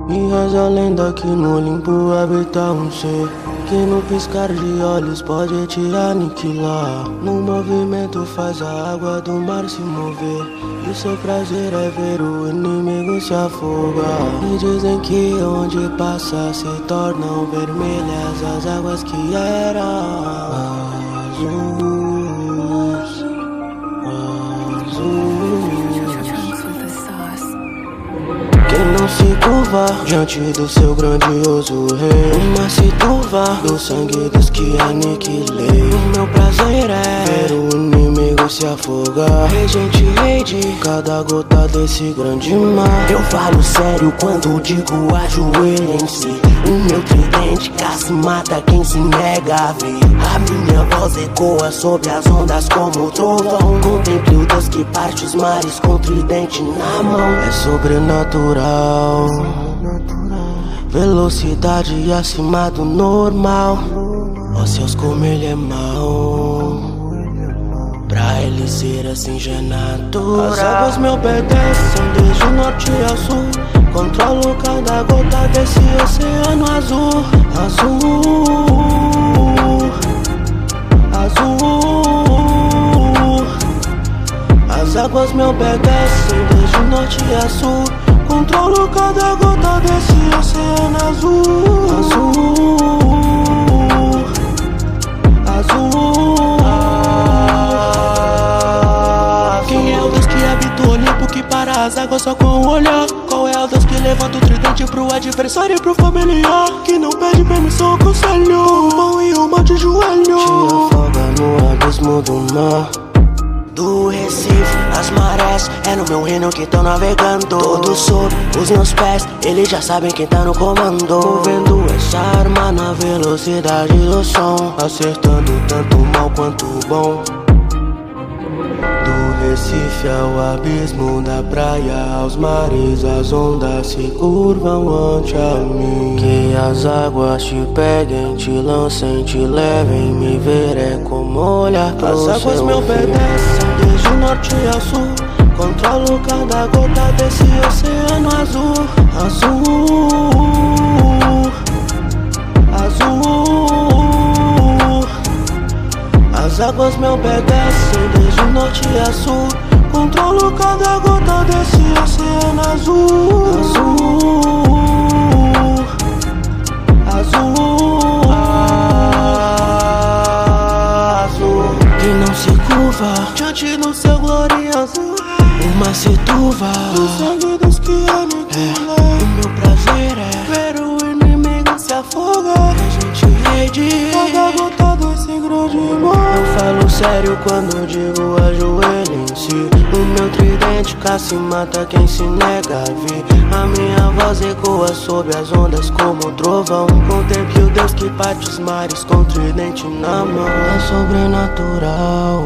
E reza a lenda que no Olimpo habita um ser que no piscar de olhos pode te aniquilar. No movimento faz a água do mar se mover, e seu prazer é ver o inimigo se afogar. E dizem que onde passa se tornam vermelhas as águas que eram azuis, azuis. Quem não se curva diante do seu grandioso rei, mas se turva do sangue dos que aniquilei. O meu prazer é ver o inimigo se afogar. Regente rei de cada gota desse grande mar. Eu falo sério quando digo ajoelhem-se. O meu tridente caça e mata quem se nega a ver. A minha voz ecoa sobre as ondas como o trovão. Contemple o Deus que parte os mares com tridente na mão. É sobrenatural, velocidade acima do normal. Ó céus, como ele é mau, pra ele ser assim já é natural. As águas me obedecem desde o norte ao sul. Controlo cada gota desse oceano azul. Azul, azul. As águas me obedecem desde o norte ao sul. Controlo cada gota desse oceano azul. Azul, azul. Quem é o Deus que habita o Olimpo, que para as águas só com o olhar? Qual é o Deus que levanta o tridente pro adversário e pro familiar? Que não pede permissão ao conselho, o bom e o mal de joelho. Te afoga no abismo do mar, do Recife, as marés, é no meu reino que tão navegando. Todos sob os meus pés, eles já sabem quem tá no comando. Movendo essa arma na velocidade do som, acertando tanto o mal quanto o bom. Do Recife ao abismo, da praia aos mares, as ondas se curvam ante a mim. Que as águas te peguem, te lancem, te levem. Me ver é como olhar pro céu. As águas me obedecem desde o norte ao sul. Controlo cada gota desse oceano azul. Azul, azul. As águas me obedecem desde o norte ao sul. Controlo cada gota desse oceano azul. Azul, azul, azul. Que não se curva diante do seu glorioso, uma se turva do sangue dos que aniquilam. O meu prazer é ver o inimigo se afogar. A gente rei de cada gota desse grande mar. Eu falo sério quando digo ajoelhem-se. O meu tridente caça e mata quem se nega a ver. A minha voz ecoa sob as ondas como um trovão. Contemple o Deus que parte os mares com tridente na mão. É sobrenatural,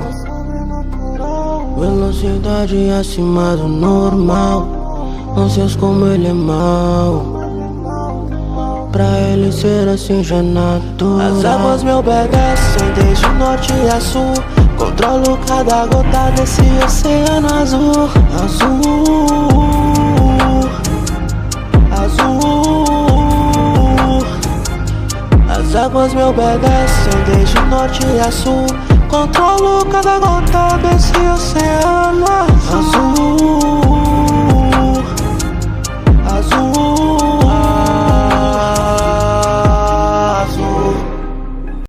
velocidade acima do normal. Não sei como ele é mau, pra ele ser assim já é natural. As águas me obedecem desde o norte a sul. Controlo cada gota desse oceano azul. Azul, azul. As águas me obedecem desde o norte a sul. Controlo cada gota desse oceano azul.